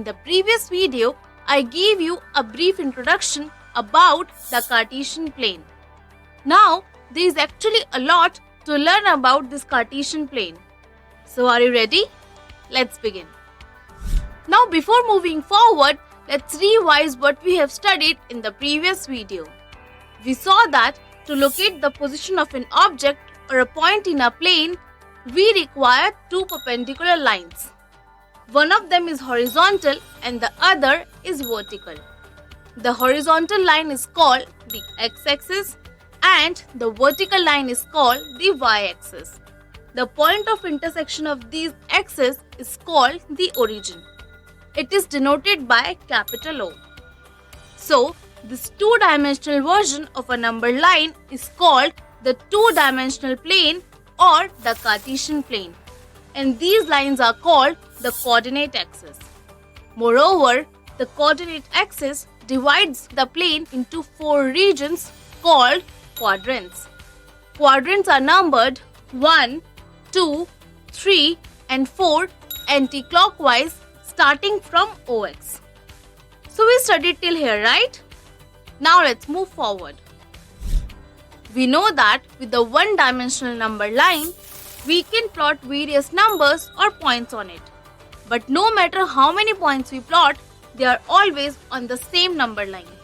the previous video, I gave you a brief introduction about the Cartesian plane. Now, there is actually a lot to learn about this Cartesian plane. So, are you ready? Let's begin. Now, before moving forward, let's revise what we have studied in the previous video. We saw that to locate the position of an object or a point in a plane, we require two perpendicular lines. One of them is horizontal and the other is vertical. The horizontal line is called the x-axis and the vertical line is called the y-axis. The point of intersection of these axes is called the origin. It is denoted by capital O. So, this two-dimensional version of a number line is called the two-dimensional plane or the Cartesian plane. And these lines are called the coordinate axis. Moreover, the coordinate axis divides the plane into four regions called quadrants. Quadrants are numbered 1, 2, 3 and 4 anti-clockwise starting from OX. So we studied till here, right? Now let's move forward. We know that with the one-dimensional number line, we can plot various numbers or points on it. But no matter how many points we plot, they are always on the same number line.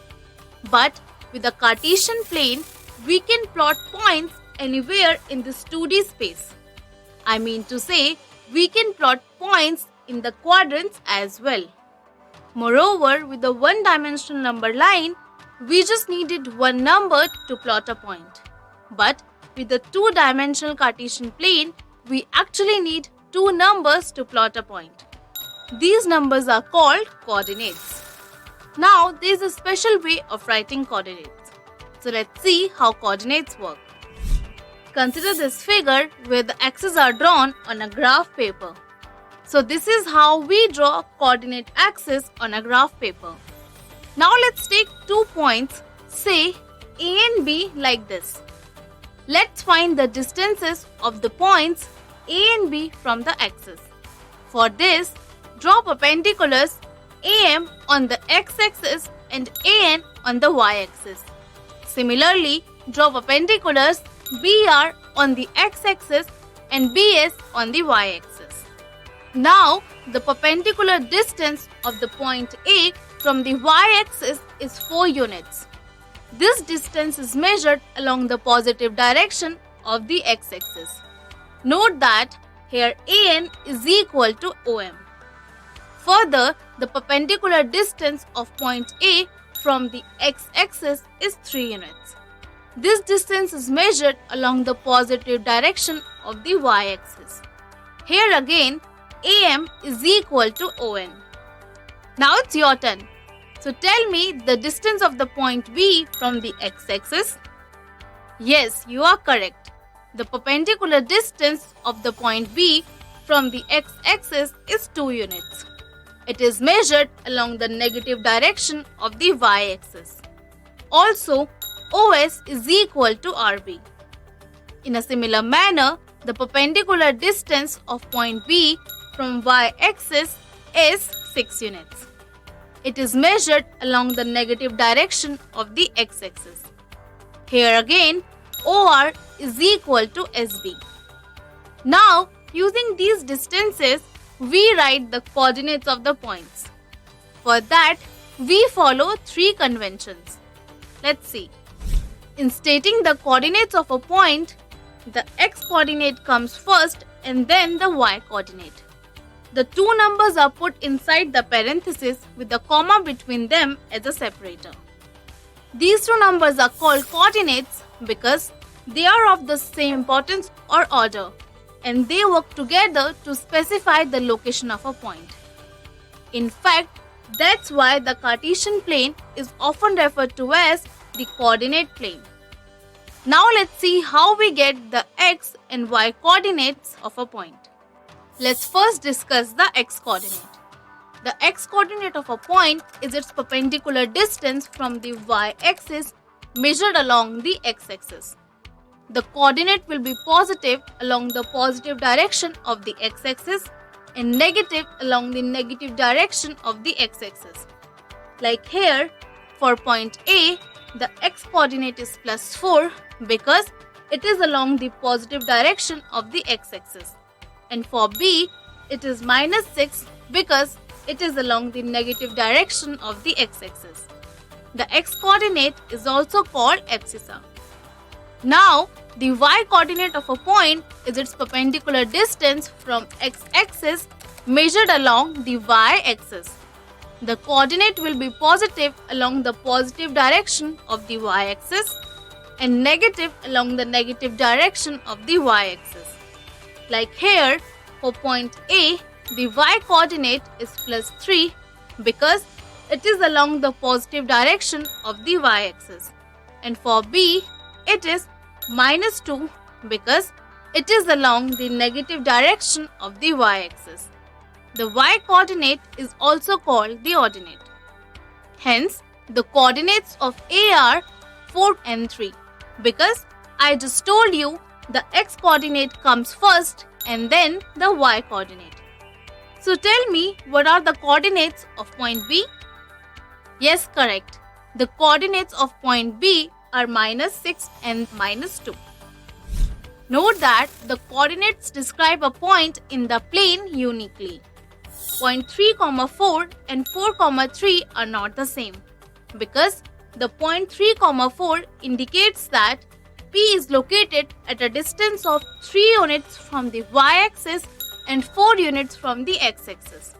But with the Cartesian plane, we can plot points anywhere in this 2D space. I mean to say, we can plot points in the quadrants as well. Moreover, with the one-dimensional number line, we just needed one number to plot a point. But with the two-dimensional Cartesian plane, we actually need two numbers to plot a point. These numbers are called coordinates. Now, there is a special way of writing coordinates. So let's see how coordinates work. Consider this figure where the axes are drawn on a graph paper. So this is how we draw coordinate axis on a graph paper. Now let's take 2 points, say A and B like this. Let's find the distances of the points A and B from the axis. For this, draw perpendiculars AM on the x-axis and AN on the y-axis. Similarly, draw perpendiculars BR on the x-axis and BS on the y-axis. Now, the perpendicular distance of the point A from the y-axis is 4 units. This distance is measured along the positive direction of the x-axis. Note that here AN is equal to OM. Further, the perpendicular distance of point A from the x-axis is 3 units. This distance is measured along the positive direction of the y-axis. Here again, AM is equal to ON. Now it's your turn. So tell me the distance of the point B from the x-axis. Yes, you are correct. The perpendicular distance of the point B from the x-axis is 2 units. It is measured along the negative direction of the y-axis. Also, OS is equal to RB. In a similar manner, the perpendicular distance of point B from y-axis is 6 units. It is measured along the negative direction of the x-axis. Here again, OR is equal to SB. Now, using these distances, we write the coordinates of the points. For that, we follow 3 conventions. Let's see. In stating the coordinates of a point, the x-coordinate comes first and then the y-coordinate. The two numbers are put inside the parenthesis with a comma between them as a separator. These two numbers are called coordinates because they are of the same importance or order and they work together to specify the location of a point. In fact, that's why the Cartesian plane is often referred to as the coordinate plane. Now let's see how we get the x and y coordinates of a point. Let's first discuss the x-coordinate. The x-coordinate of a point is its perpendicular distance from the y-axis measured along the x-axis. The coordinate will be positive along the positive direction of the x-axis and negative along the negative direction of the x-axis. Like here, for point A, the x-coordinate is plus 4 because it is along the positive direction of the x-axis. And for B, it is minus 6 because it is along the negative direction of the x-axis. The x-coordinate is also called abscissa. Now, the y-coordinate of a point is its perpendicular distance from x-axis measured along the y-axis. The coordinate will be positive along the positive direction of the y-axis and negative along the negative direction of the y-axis. Like here, for point A, the y-coordinate is plus 3 because it is along the positive direction of the y-axis. And for B, it is minus 2 because it is along the negative direction of the y-axis. The y-coordinate is also called the ordinate. Hence, the coordinates of A are 4 and 3 because I just told you the x-coordinate comes first and then the y-coordinate. So tell me, what are the coordinates of point B? Yes, correct. The coordinates of point B are minus 6 and minus 2. Note that the coordinates describe a point in the plane uniquely. Point 3, 4 and 4, 3 are not the same because the point 3, 4 indicates that P is located at a distance of 3 units from the y-axis and 4 units from the x-axis.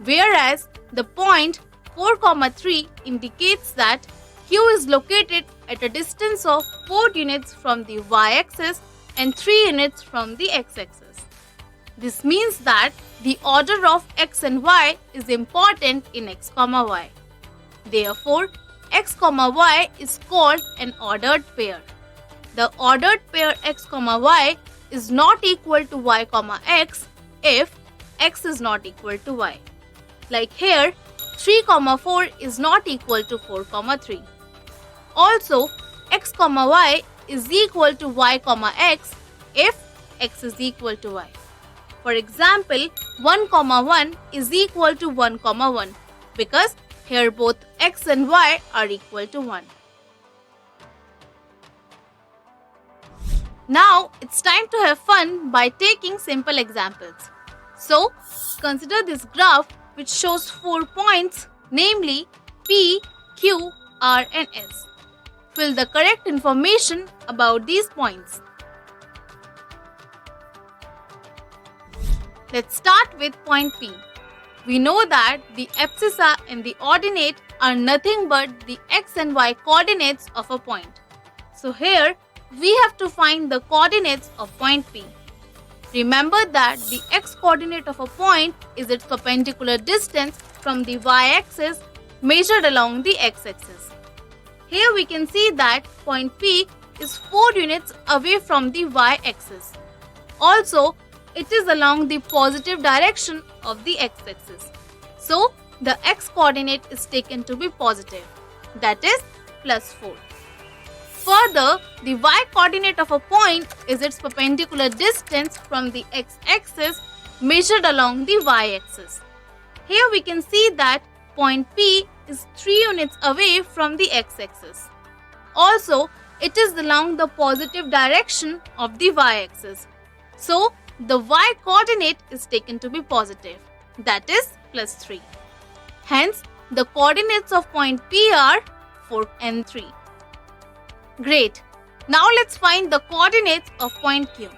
Whereas the point 4, 3 indicates that Q is located at a distance of 4 units from the y-axis and 3 units from the x-axis. This means that the order of x and y is important in x, y. Therefore, x, y is called an ordered pair. The ordered pair x, y is not equal to y, x if x is not equal to y. Like here, 3, 4 is not equal to 4, 3. Also, x, y is equal to y, x if x is equal to y. For example, 1, 1 is equal to 1, 1 because here both x and y are equal to 1. Now, it's time to have fun by taking simple examples. So, consider this graph which shows 4 points, namely P, Q, R and S. Fill the correct information about these points. Let's start with point P. We know that the abscissa and the ordinate are nothing but the x and y coordinates of a point. So here, we have to find the coordinates of point P. Remember that the x-coordinate of a point is its perpendicular distance from the y-axis measured along the x-axis. Here we can see that point P is 4 units away from the y-axis. Also, it is along the positive direction of the x-axis. So, the x-coordinate is taken to be positive, that is plus 4. Further, the y-coordinate of a point is its perpendicular distance from the x-axis measured along the y-axis. Here we can see that point P is 3 units away from the x-axis. Also, it is along the positive direction of the y-axis. So, the y-coordinate is taken to be positive, that is plus 3. Hence, the coordinates of point P are 4 and 3. Great. Now let's find the coordinates of point Q.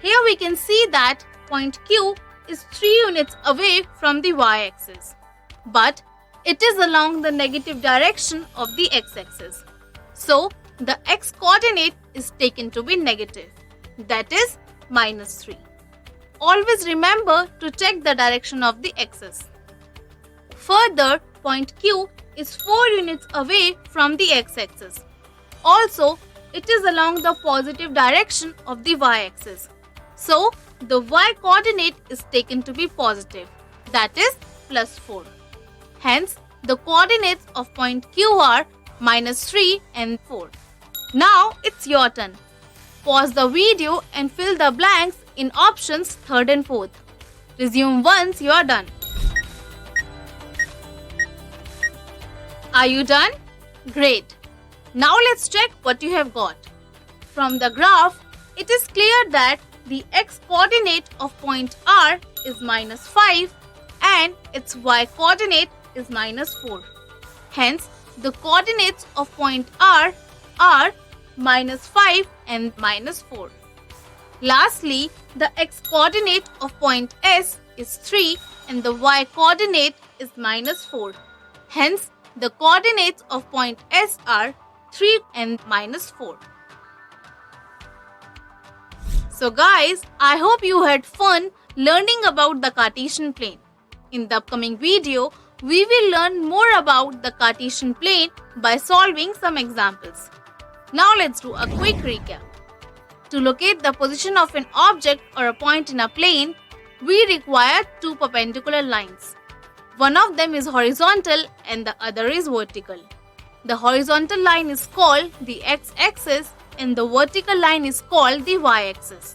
Here we can see that point Q is 3 units away from the y-axis, but it is along the negative direction of the x-axis. So, the x-coordinate is taken to be negative, that is minus 3. Always remember to check the direction of the axis. Further, point Q is 4 units away from the x-axis. Also, it is along the positive direction of the y-axis. So, the y-coordinate is taken to be positive, that is plus 4. Hence, the coordinates of point Q are minus 3 and 4. Now, it's your turn. Pause the video and fill the blanks in options 3rd and 4th. Resume once you are done. Are you done? Great. Now let's check what you have got. From the graph, it is clear that the x-coordinate of point R is -5 and its y-coordinate is -4. Hence, the coordinates of point R are -5 and -4. Lastly, the x-coordinate of point S is 3 and the y-coordinate is -4. Hence, the coordinates of point S are 3 and -4. So guys, I hope you had fun learning about the Cartesian plane. In the upcoming video, we will learn more about the Cartesian plane by solving some examples. Now let's do a quick recap. To locate the position of an object or a point in a plane, we require two perpendicular lines. One of them is horizontal and the other is vertical. The horizontal line is called the x-axis and the vertical line is called the y-axis.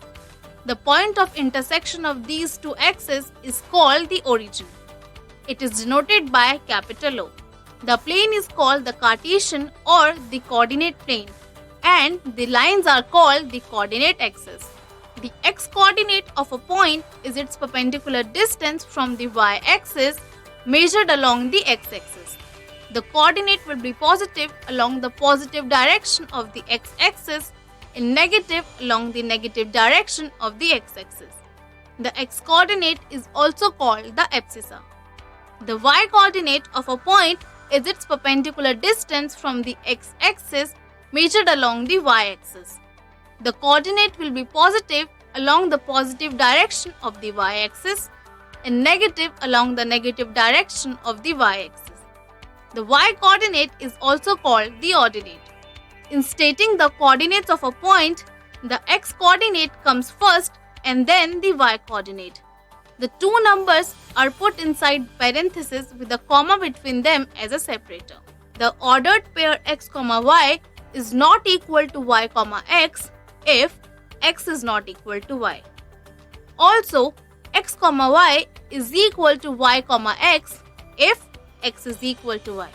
The point of intersection of these two axes is called the origin. It is denoted by capital O. The plane is called the Cartesian or the coordinate plane, and the lines are called the coordinate axes. The x-coordinate of a point is its perpendicular distance from the y-axis measured along the x-axis. The coordinate will be positive along the positive direction of the x-axis and negative along the negative direction of the x-axis. The x-coordinate is also called the abscissa. The y-coordinate of a point is its perpendicular distance from the x-axis measured along the y-axis. The coordinate will be positive along the positive direction of the y-axis and negative along the negative direction of the y-axis. The y-coordinate is also called the ordinate. In stating the coordinates of a point, the x-coordinate comes first and then the y-coordinate. The two numbers are put inside parentheses with a comma between them as a separator. The ordered pair x, y is not equal to y, x if x is not equal to y. Also, x, y is equal to y, x if x is equal to y.